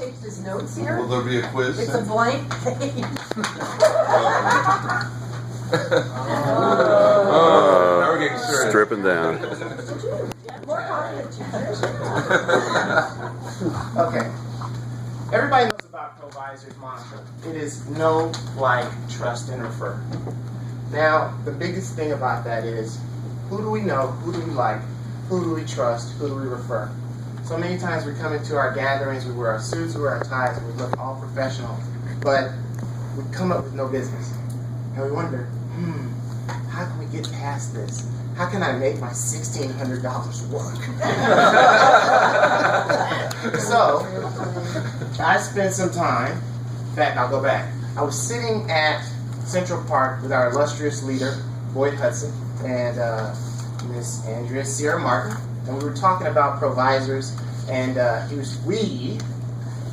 takes his notes here. Will there be a quiz? It's a blank page. Now we're getting serious. Stripping down. More coffee, teachers. Okay. Everybody knows about Provisor's mantra. It is know, like, trust, and refer. Now, the biggest thing about that is, who do we know, who do we like, who do we trust, who do we refer? So many times we come into our gatherings, we wear our suits, we wear our ties, and we look all professional, but we come up with no business. And we wonder, how can we get past this? How can I make my $1,600 work? So, I spent some time, in fact, I'll go back. I was sitting at Central Park with our illustrious leader, Boyd Hudson, and Miss Andrea Sierra Martin, and we were talking about provisors, and we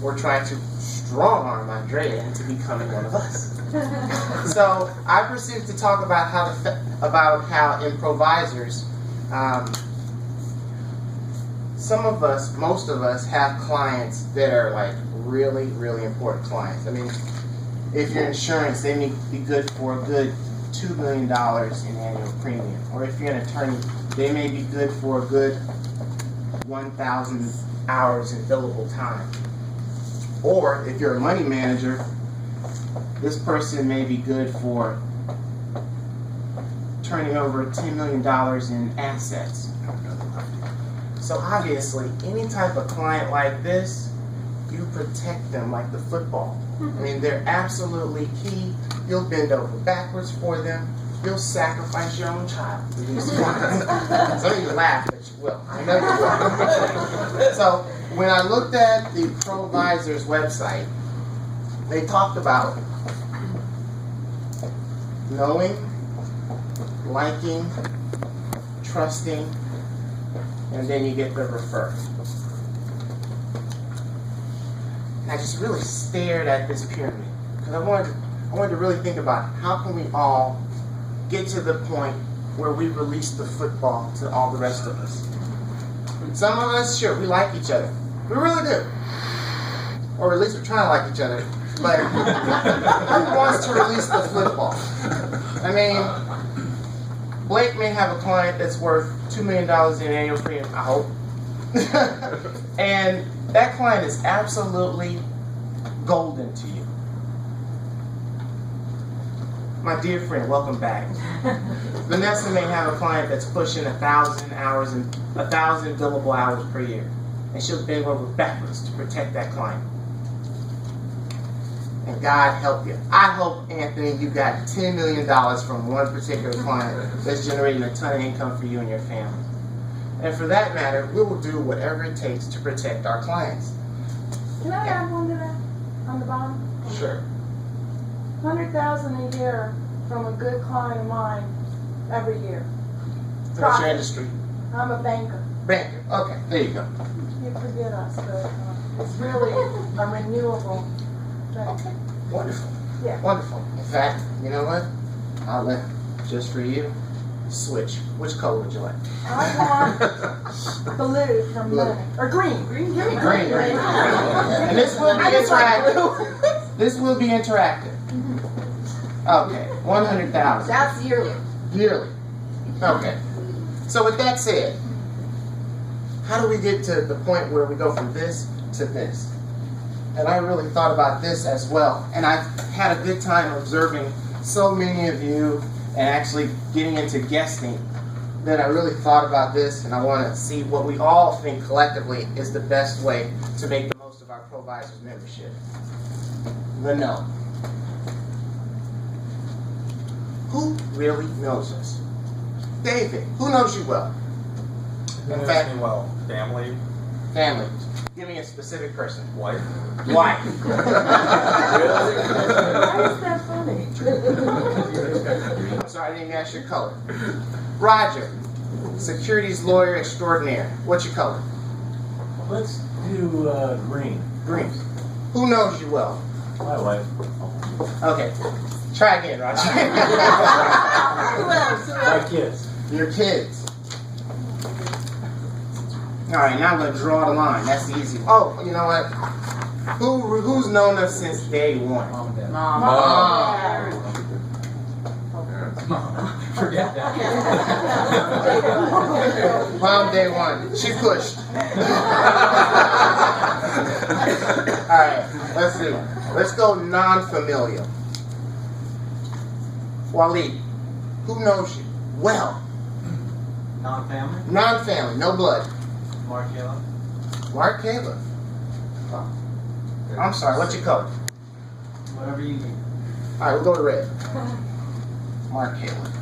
were trying to strong-arm Andrea into becoming one of us. So I proceeded to talk about how in provisors, some of us, most of us, have clients that are like really, really important clients. I mean, if you're insurance, they may be good for a good $2 million in annual premium. Or if you're an attorney, they may be good for a good 1,000 hours in billable time. Or if you're a money manager, this person may be good for turning over $10 million in assets. So obviously, any type of client like this, you protect them like the football. I mean, they're absolutely key. You'll bend over backwards for them. You'll sacrifice your own child for these clients. Some of you laugh, but you will. I know you will. So when I looked at the Provisor's website, they talked about knowing, liking, trusting, and then you get the refer. And I just really stared at this pyramid because I wanted to really think about how can we all get to the point where we release the football to all the rest of us. Some of us, sure, we like each other. We really do. Or at least we're trying to like each other. But who wants to release the football? I mean, Blake may have a client that's worth $2 million in annual premium, I hope. And that client is absolutely golden to you. My dear friend, welcome back. Vanessa may have a client that's pushing 1,000 hours and 1,000 billable hours per year. And she'll bend over backwards to protect that client. And God help you. I hope, Anthony, you got $10 million from one particular client that's generating a ton of income for you and your family. And for that matter, we will do whatever it takes to protect our clients. Can I add one to that on the bottom? Sure. 100,000 a year from a good client of mine every year. What's your industry? I'm a banker. Banker. Okay, there you go. You forget us, but it's really a renewable thing. Okay, wonderful. Yeah. Wonderful. In fact, you know what? I'll let, just for you, switch. Which color would you like? I want blue from money. Or green. Green, give me green. Green. And this will be interactive. This will be interactive. Okay, 100,000. That's yearly. Yearly. Okay. So with that said, how do we get to the point where we go from this to this? And I really thought about this as well. And I've had a good time observing so many of you and actually getting into guesting that I really thought about this, and I want to see what we all think collectively is the best way to make the most of our Provisors membership. The know. Who really knows us? David, who knows you well? In fact, well, family. Family. Give me a specific person. Wife. Wife. Why is that funny? I'm sorry, I didn't ask your color. Roger, securities lawyer extraordinaire. What's your color? Let's do green. Green. Who knows you well? My wife. Okay. Try again, Roger. My kids. Your kids. All right, now I'm gonna draw the line. That's the easy. Oh, you know what? Who's known us since day one? Mom and dad. Mom. Forget that. Mom, day one. She pushed. All right, let's see. Let's go non-familial. Waleed, who knows you? Well, Non-family? non-family, no blood. Mark Caleb? Mark Caleb. Oh. I'm sorry, what's your color? Whatever you need. All right, we'll go to red. Mark Caleb.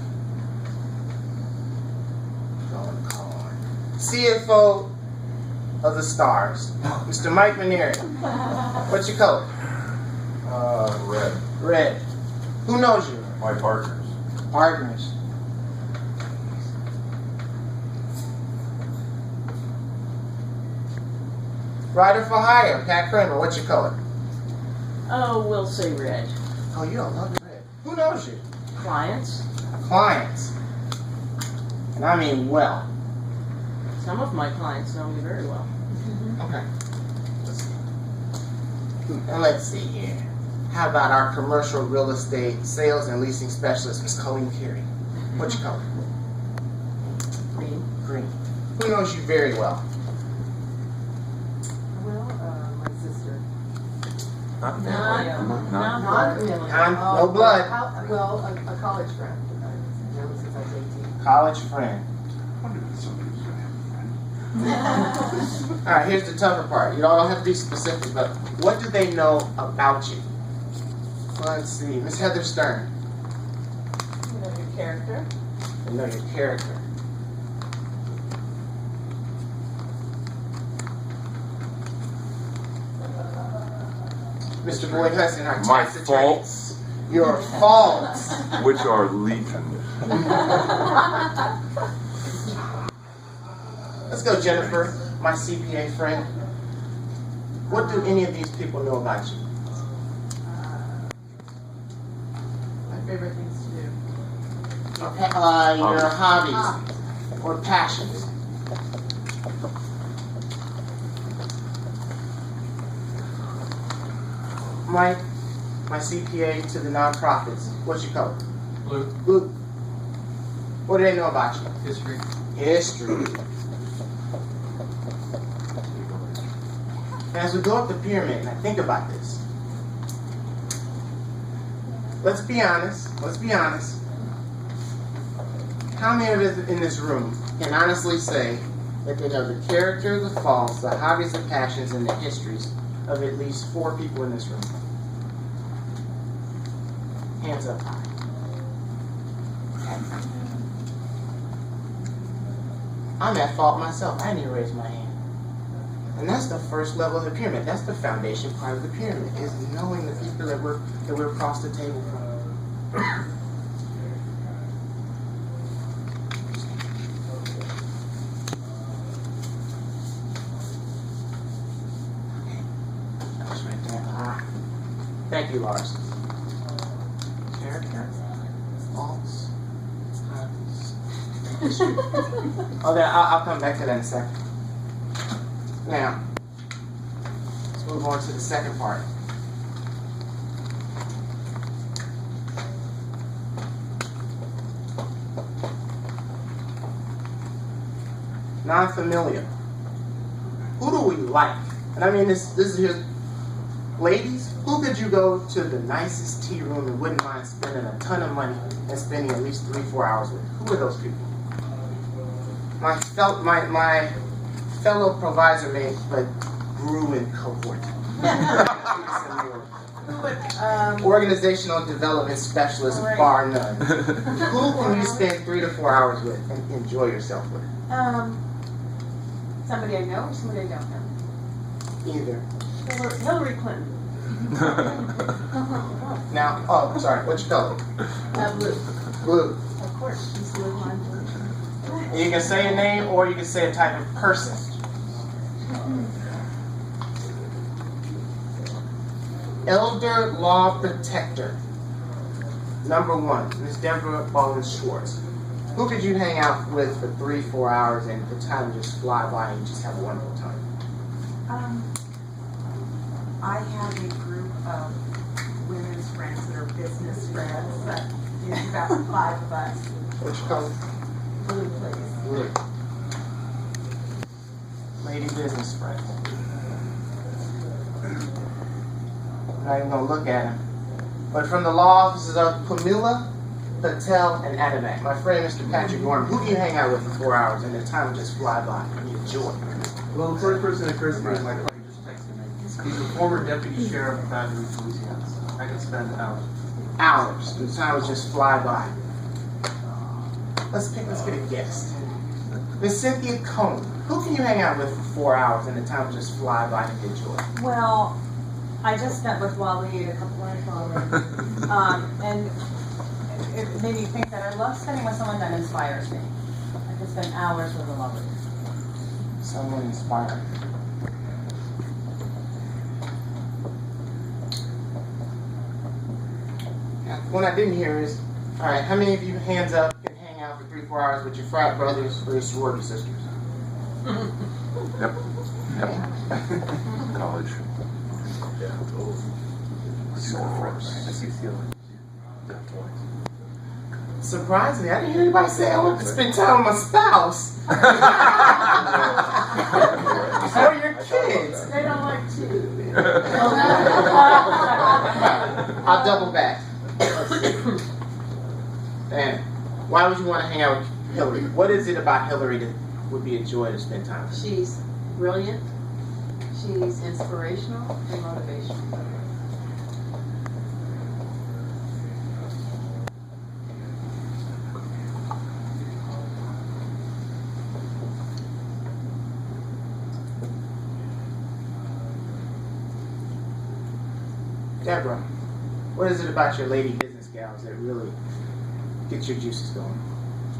Going corn. CFO of the Stars, Mr. Mike Maneri. What's your color? Red. Red. Who knows you? My partners. Partners. Rider for hire, Pat Kramer. What's your color? Oh, we'll say red. Oh, you don't love red. Who knows you? Clients. Clients. And I mean well. Some of my clients know me very well. Okay. And let's see here. How about our commercial real estate sales and leasing specialist, Ms. Colleen Carey? What's your color? Green. Green. Who knows you very well? Well, my sister. Not Not really. No blood. Well, a college friend. I've known since I was 18. College friend. All right, here's the tougher part. You don't have to be specific, but what do they know about you? Let's see. Miss Heather Stern. You know your character. They know your character. Mr. Boyd Hudson, our My tax attorney. faults, Your faults. which are legion. Let's go, Jennifer, my CPA friend. What do any of these people know about you? My favorite things to do. Your hobbies or passions. Mike, my CPA to the nonprofits. What's your color? Blue. Blue. What do they know about you? History. History. And as we go up the pyramid, and I think about this, let's be honest. How many of us in this room can honestly say that they know the character, the faults, the hobbies, the passions, and the histories of at least 4 people in this room? Hands up high. I'm at fault myself. I need to raise my hand. And that's the first level of the pyramid. That's the foundation part of the pyramid, is knowing the people that we're across the table from. That's right there. Thank you, Lars. Character, faults, hobbies. Okay, I'll come back to that in a second. Now, let's move on to the second part. Non-familiar. Who do we like? And I mean, this is here. Ladies, who could you go to the nicest tea room and wouldn't mind spending a ton of money and spending at least 3-4 hours with? Who are those people? My fellow provisor mate, but grew in cohort. Organizational development specialist, bar none. Who can you spend 3 to 4 hours with and enjoy yourself with? Somebody I know or somebody I don't know? Either. Hillary Clinton. Now, oh, I'm sorry, what's your color? Blue. Blue. Of course, she's blue, mine blue. And you can say a name or you can say a type of person. Elder Law Protector. Number 1, Ms. Deborah Baldwin Schwartz. Who could you hang out with for 3-4 hours and the time would just fly by and you just have a wonderful time? I have a group of women's friends that are business friends. There's about 5 of us. Which color? Blue, please. Blue. Lady business friend. I'm not even gonna look at him. But from the law offices of Pamela, Patel, and Adamak, my friend Mr. Patrick Gorman, who do you hang out with for 4 hours and the time will just fly by and you enjoy? Well, the first person that occurs to me is my buddy just texted me. He's a former deputy sheriff of Baton Rouge, Louisiana. So I can spend hours. Hours. The time will just fly by. Let's get a guest. Miss Cynthia Cohn, who can you hang out with for 4 hours and the time will just fly by and you enjoy? Well, I just met with Wally a couple of minutes ago, and it made me think that I love spending with someone that inspires me. I could spend hours with a lover. Someone inspiring. What I didn't hear is, all right, how many of you, hands up, can hang out for 3-4 hours with your frat brothers or your sorority sisters? Yep. College. Yeah. Surprisingly, I didn't hear anybody say I want to spend time with my spouse. Or your kids. They don't like cheese. I'll double back. And why would you want to hang out with Hillary? What is it about Hillary that would be a joy to spend time with? She's brilliant, she's inspirational and motivational. Deborah, what is it about your lady business gals that really gets your juices going?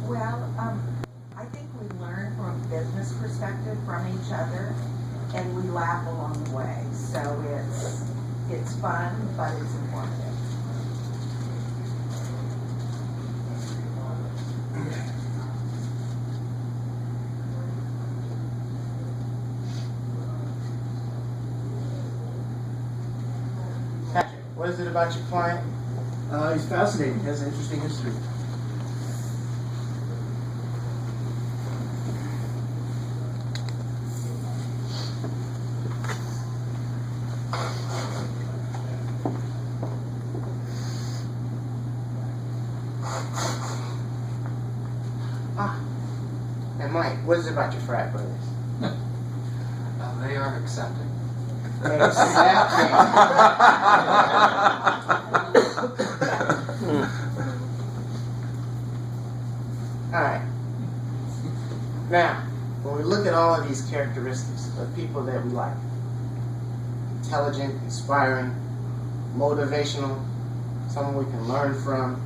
Well, I think we learn from a business perspective from each other, and we laugh along the way. So it's fun, but it's informative. Patrick, what is it about your client? He's fascinating. He has an interesting history. And Mike, what is it about your frat brothers? They are accepting. Alright. Now, when we look at all of these characteristics of people that we like, intelligent, inspiring, motivational, someone we can learn from,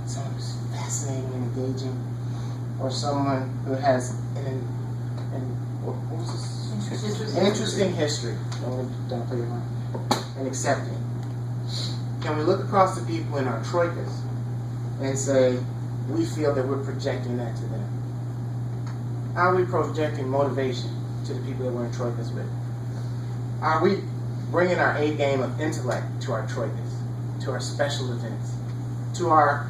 someone who's fascinating and engaging, or someone who has an interesting history. Don't play your mind. And accepting. Can we look across the people in our troikas and say, we feel that we're projecting that to them? How are we projecting motivation to the people that we're in troikas with? Are we bringing our A game of intellect to our troikas, to our special events, to our...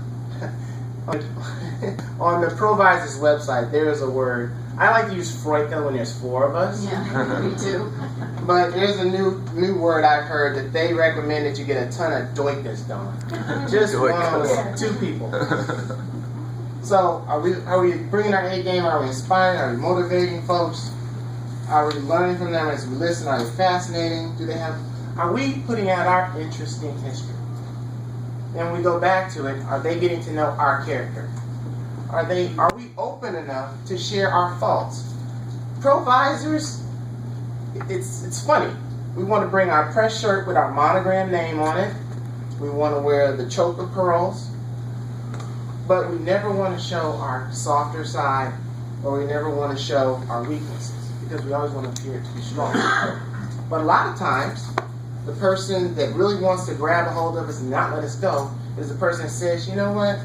On the Provisors website, there is a word. I like to use Freudka when there's 4 of us. Yeah, me too. But there's a new word I've heard that they recommend that you get a ton of doikas done. Just one or 2 people. So are we bringing our A game? Are we inspiring? Are we motivating folks? Are we learning from them as we listen? Are they fascinating? Are we putting out our interesting history? Then we go back to it. Are they getting to know our character? Are we open enough to share our thoughts? Provisors, it's funny. We want to bring our press shirt with our monogram name on it. We want to wear the choker pearls. But we never want to show our softer side, or we never want to show our weaknesses, because we always want to appear to be strong. But a lot of times, the person that really wants to grab a hold of us and not let us go is the person that says, you know what?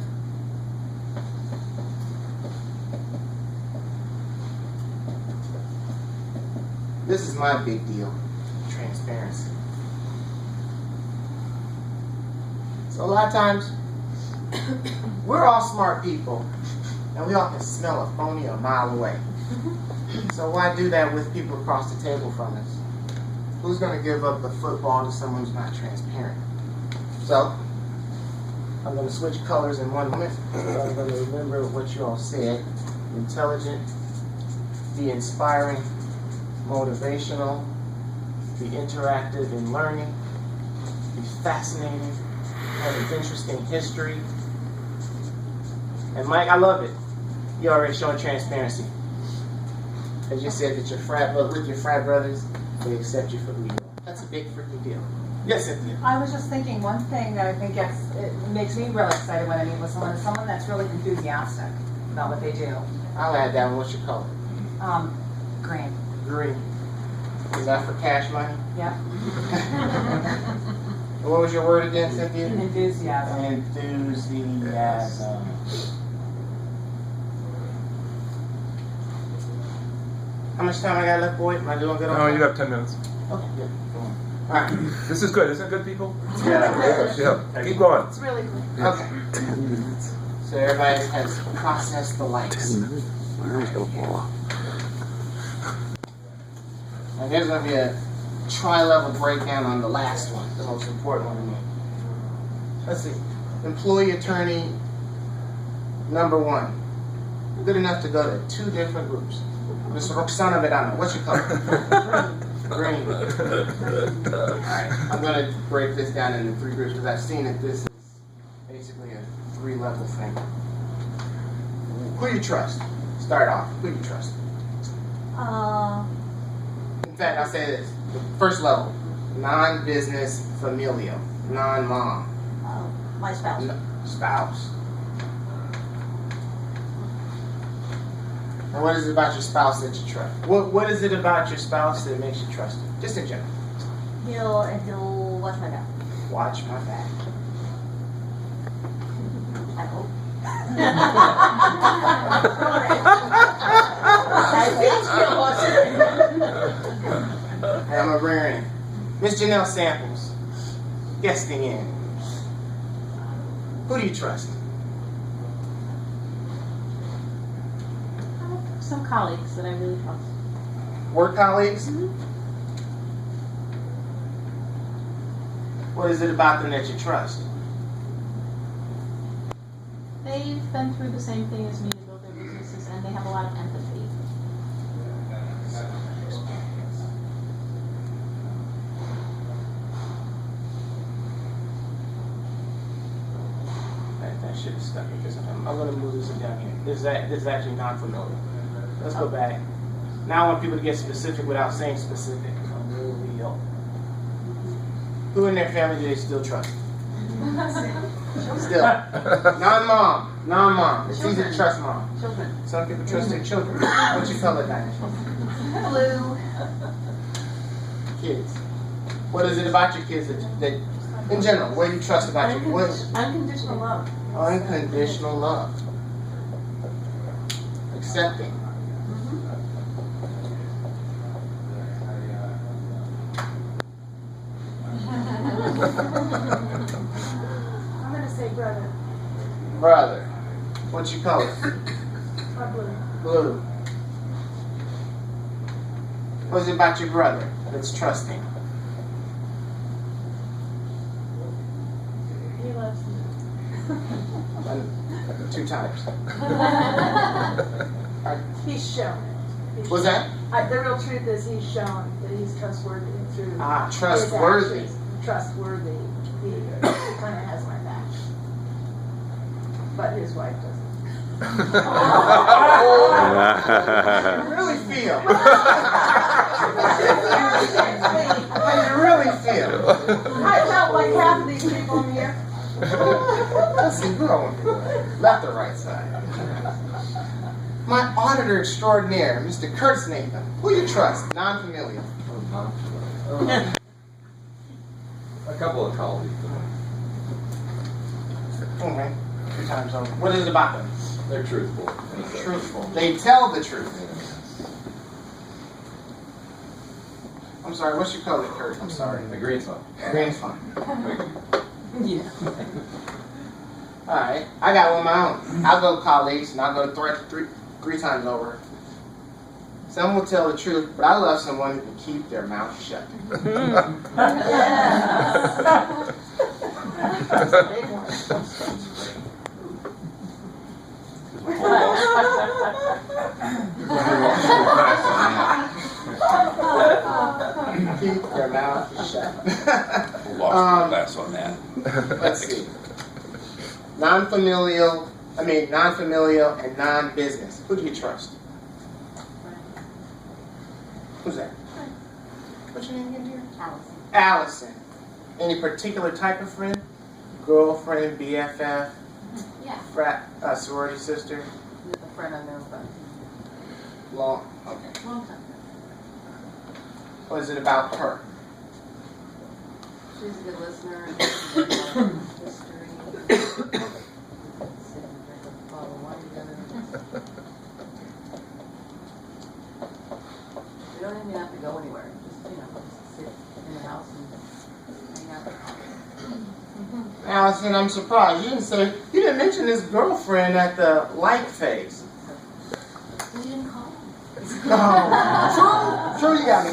this is my big deal, transparency. So a lot of times, we're all smart people, and we all can smell a phony a mile away. So why do that with people across the table from us? Who's going to give up the football to someone who's not transparent? So, I'm going to switch colors in 1 minute. I'm going to remember what you all said. Intelligent, be inspiring, motivational, be interactive in learning, be fascinating, have an interesting history. And Mike, I love it. You're already showing transparency. As you said that with your frat brothers, they accept you for who you are. That's a big freaking deal. Yes, Cynthia. I was just thinking, one thing that I think it makes me really excited when I meet with someone is someone that's really enthusiastic about what they do. I'll add that one. What's your color? Green. Green. Is that for cash money? Yep. What was your word again, Cynthia? Enthusiasm. Enthusiasm. How much time I got left, boy? Am I doing good on No, time? you have 10 minutes. Okay, good. All right. This is good. Isn't it good, people? Yeah. Yeah. Keep going. It's really cool. Okay. So everybody has processed the likes. And here's going to be a tri-level breakdown on the last one, the most important one to me. Let's see. Employee attorney number 1. Good enough to go to 2 different groups. Ms. Roxana Vedano, what's your color? Green. Alright, I'm going to break this down into 3 groups because I've seen that this is basically a 3-level thing. Who do you trust? Start off. Who do you trust? In fact, I'll say this. The first level, non-business familial, non-mom. My spouse. Spouse. And what is it about your spouse that you trust? What is it about your spouse that makes you trust him? Just in general. He'll watch my back. Watch my back. I hope. And I'm gonna bring her in. Miss Janelle Samples, guesting in. Who do you trust? Some colleagues that I really trust. Work colleagues? What is it about them that you trust? They've been through the same thing as me to build their businesses, and they have a lot of empathy. That should have stuck because I'm going to move this down here. This is actually non-familiar. Let's go back. Now I want people to get specific without saying specific. Familial. Who in their family do they still trust? Still. Non-mom. Non-mom. It's easy to trust mom. Children. Some people trust their children. What's your color, Diane? Blue. Kids. What is it about your kids that in general, what do you trust about your kids? Unconditional love. Unconditional love. Accepting. I'm gonna say brother. Brother. What's your color? Or blue. Blue. What is it about your brother that's trusting? He loves me. 2 times. He's shown it. What's that? The real truth is he's shown that he's trustworthy through his Trustworthy. actions. Trustworthy. He kind of has my back. But his wife doesn't. I really feel. How you really feel? I felt like half of these people in here. Let's see, who I want to do? Left or right side? My auditor extraordinaire, Mr. Curtis Nathan. Who you trust? Non-familial. A couple of colleagues. Okay. 2 times over. What is it about them? They're truthful. Truthful. They tell the truth. sorry, what's your color, Kurt? I'm sorry. The green's fine. Green's fine. Yeah. Alright, I got one of my own. I'll go colleagues and I'll go three times over. Some will tell the truth, but I love someone who can keep their mouth shut. Keep their mouth shut. Lost my class on that. Let's see. Non-familial and non-business. Who do you trust? Who's that? What's your name again, dear? Allison. Allison. Any particular type of friend? Girlfriend, BFF, Yeah. frat, sorority sister? With a friend I know, but Long. Okay. Long time. What is it about her? She's a good listener. And she's a good history. Sit and drink a bottle of wine together. We don't even have to go anywhere. Just sit in the house and hang out. Allison, I'm surprised. You didn't mention this girlfriend at the light phase. You didn't call? No. True, you got me.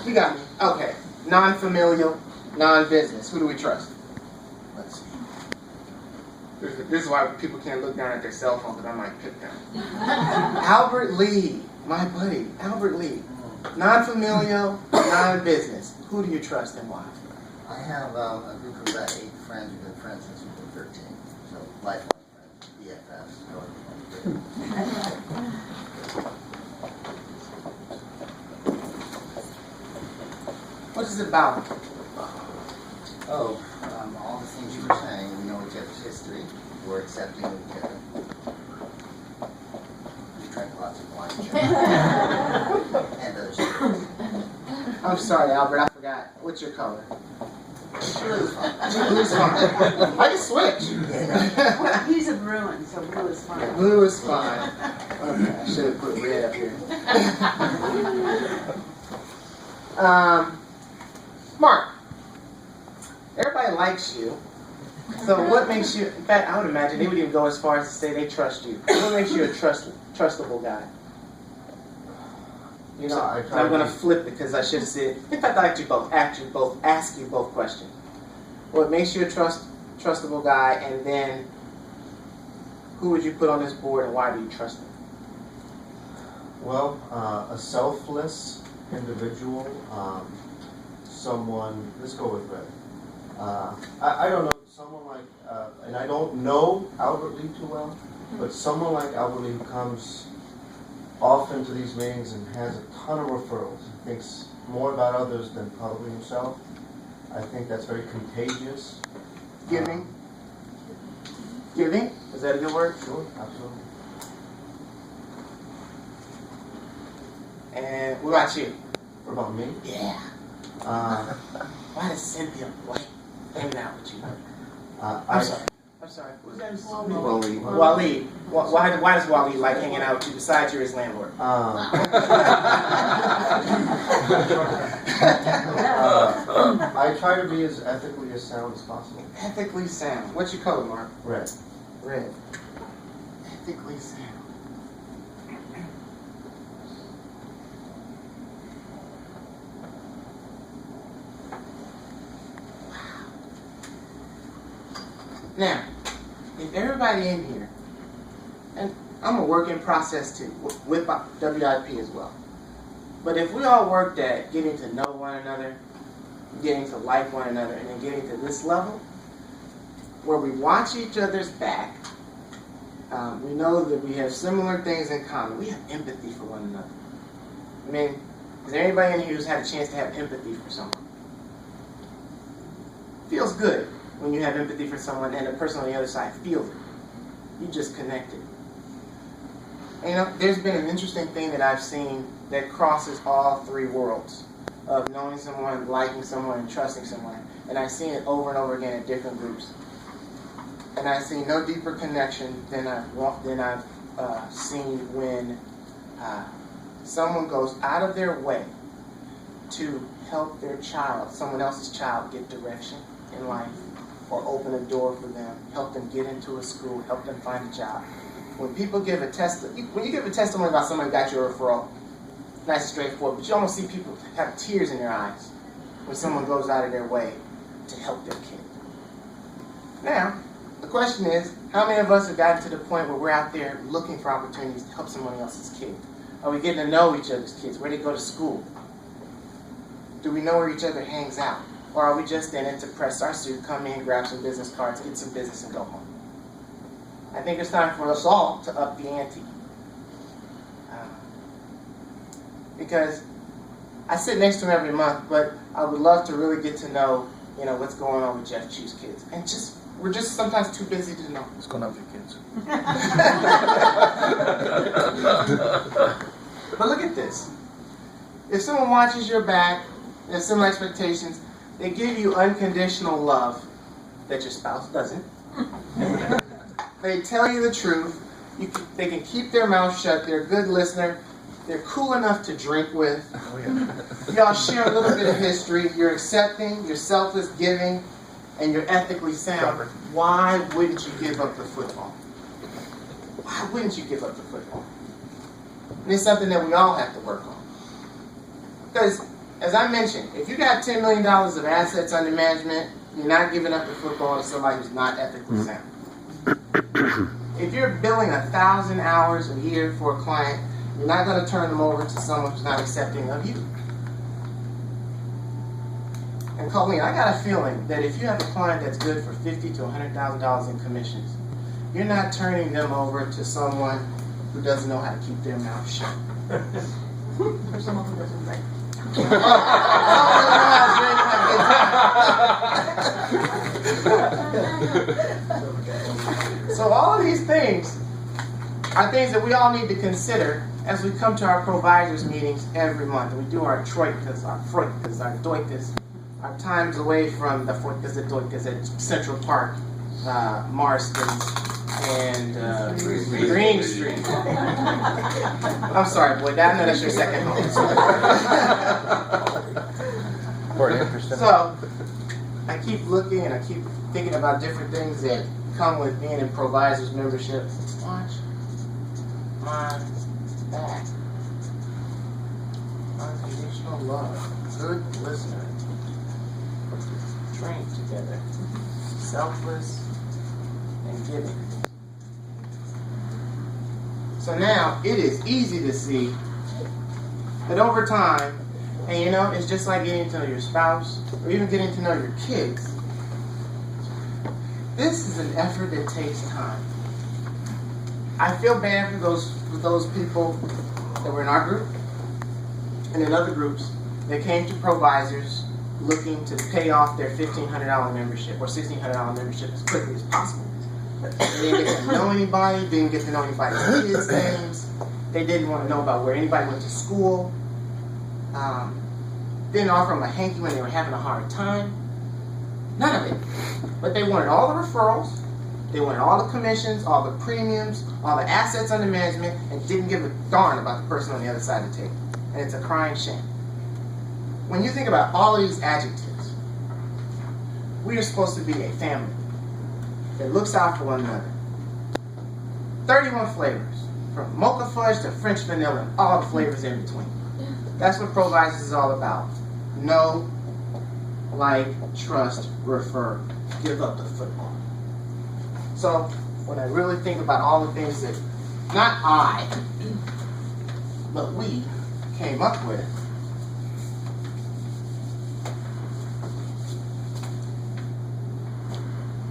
You got me. Okay. Non-familial, non-business. Who do we trust? Let's see. This is why people can't look down at their cell phone because I might pick them. Albert Lee, my buddy, Albert Lee. Non-familial, non-business. Who do you trust and why? I have a group of about 8 friends who've been friends since we were 13. So lifelong friends, BFFs. What is it about? Oh, all the things you were saying. We know each other's history. We're accepting of each other. We drank lots of wine together. And other stuff. I'm sorry, Albert, I forgot. What's your color? Blue. Blue's fine. I can switch. He's a Bruin, so blue is fine. Blue is fine. Okay, I should have put red up here. Mark, everybody likes you. So what makes you, in fact, I would imagine they would even go as far as to say they trust you. What makes you a trustable guy? You know, I'm going to flip it because I should have said, in fact, I'd like to ask you both questions. What makes you a trustable guy, and then who would you put on this board and why do you trust him? Well, a selfless individual, someone, let's go with Red. I don't know, someone like, and I don't know Albert Lee too well, but someone like Albert Lee who comes often to these meetings and has a ton of referrals and thinks more about others than probably himself. I think that's very contagious. Giving? Giving? Is that a good word? Sure, absolutely. And what about you? What about me? Yeah. Why does Cynthia like hanging out with you? I'm sorry. Who's that? Waleed. Waleed. Why does Waleed like hanging out with you besides you're his landlord? I try to be as ethically as sound as possible. Ethically sound. What's your color, Mark? Red. Red. Ethically sound. Now, if everybody in here, and I'm a work in process too, with WIP as well, but if we all worked at getting to know one another, getting to like one another, and then getting to this level, where we watch each other's back, we know that we have similar things in common. We have empathy for one another. I mean, is there anybody in here who's had a chance to have empathy for someone? Feels good when you have empathy for someone and the person on the other side feels it. You just connected. And, you know, there's been an interesting thing that I've seen that crosses all 3 worlds of knowing someone, liking someone, and trusting someone. And I've seen it over and over again in different groups. And I've seen no deeper connection than I've seen when someone goes out of their way to help their child, someone else's child, get direction in life, or open a door for them, help them get into a school, help them find a job. When people give a when you give a testimony about somebody got you a referral, nice and straightforward, but you almost see people have tears in their eyes when someone goes out of their way to help their kid. Now, the question is, how many of us have gotten to the point where we're out there looking for opportunities to help someone else's kid? Are we getting to know each other's kids, where they go to school? Do we know where each other hangs out? Or are we just in it to press our suit, come in, grab some business cards, get some business, and go home? I think it's time for us all to up the ante. Because I sit next to him every month, but I would love to really get to know, what's going on with Jeff Chu's kids. And we're just sometimes too busy to know. What's going on with your kids? But look at this. If someone watches your back, there's some expectations, they give you unconditional love that your spouse doesn't. They tell you the truth. They can keep their mouth shut. They're a good listener. They're cool enough to drink with. Oh, yeah. Y'all share a little bit of history. You're accepting, you're selfless giving, and you're ethically sound. Why wouldn't you give up the football? Why wouldn't you give up the football? And it's something that we all have to work on. Because, as I mentioned, if you got $10 million of assets under management, you're not giving up the football to somebody who's not ethically sound. If you're billing 1,000 hours a year for a client, you're not going to turn them over to someone who's not accepting of you. And Colleen, I got a feeling that if you have a client that's good for $50,000 to $100,000 in commissions, you're not turning them over to someone who doesn't know how to keep their mouth shut. For someone who doesn't drink. So all of these things are things that we all need to consider as we come to our providers meetings every month. And we do our troikas, our froikas, our doikas, our times away from the foikas and doikas at Central Park, Marston, and Green Street. I'm sorry, boy, I know that's your second home. So I keep looking and I keep thinking about different things that come with being in providers membership. Watch my back. Unconditional love. Good listener. Trained together. Selfless and giving. So now it is easy to see that over time, and it's just like getting to know your spouse or even getting to know your kids. This is an effort that takes time. I feel bad for those people that were in our group and in other groups that came to provisors looking to pay off their $1,500 membership or $1,600 membership as quickly as possible. But they didn't get to know anybody, didn't get to know anybody's kids' names. They didn't want to know about where anybody went to school. Didn't offer them a hanky when they were having a hard time. None of it. But they wanted all the referrals, they wanted all the commissions, all the premiums, all the assets under management, and didn't give a darn about the person on the other side of the table. And it's a crying shame. When you think about all of these adjectives, we are supposed to be a family that looks out for one another. 31 flavors, from mocha fudge to French vanilla, and all the flavors in between. That's what Provisors is all about. Know, like, trust, refer, give up the football. So when I really think about all the things that not I, but we came up with,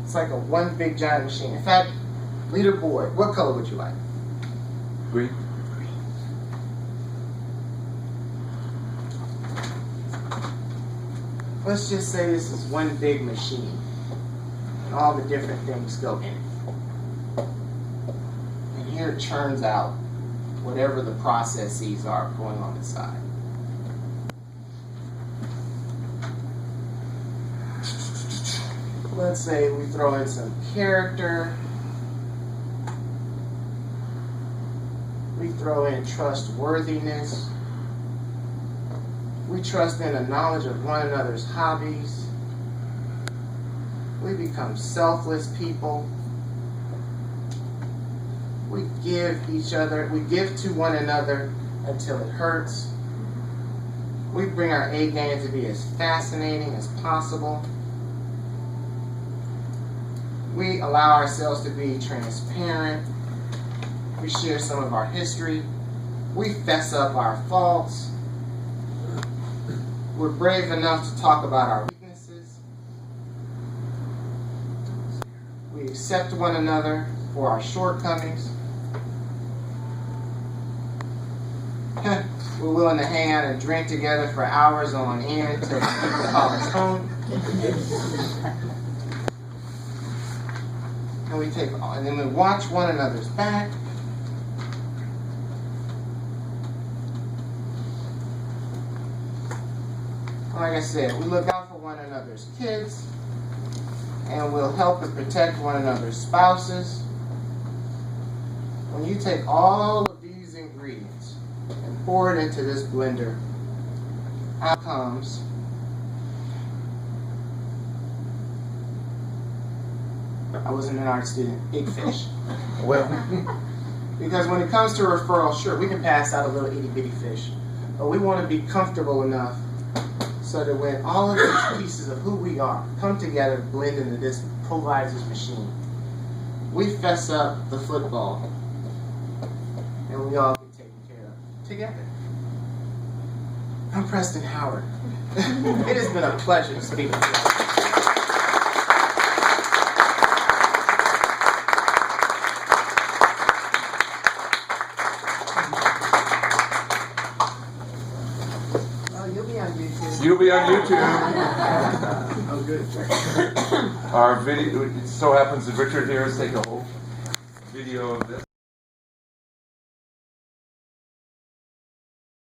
it's like a one big giant machine. In fact, leaderboard, what color would you like? Green. Let's just say this is one big machine, and all the different things go in it. And here it churns out whatever the processes are going on inside. Let's say we throw in some character. We throw in trustworthiness. We We trust in the knowledge of one another's hobbies. We become selfless people. We give to one another until it hurts. We bring our A game to be as fascinating as possible. We allow ourselves to be transparent. We share some of our history. We fess up our faults. We're brave enough to talk about our weaknesses. We accept one another for our shortcomings. We're willing to hang out and drink together for hours on end to keep the college home. And then we watch one another's back. Like I said, we look out for one another's kids, and we'll help and protect one another's spouses. When you take all of these ingredients and pour it into this blender, out comes I wasn't an art student, big fish. Well, Because when it comes to referrals, sure, we can pass out a little itty bitty fish, but we want to be comfortable enough so that when all of these pieces of who we are come together, blend into this improviser's machine, we fess up the football, and we all get taken care of together. I'm Preston Howard. It has been a pleasure speaking to you. You'll be on YouTube. Oh, good. Our video, it so happens that Richard here is taking a whole video of this.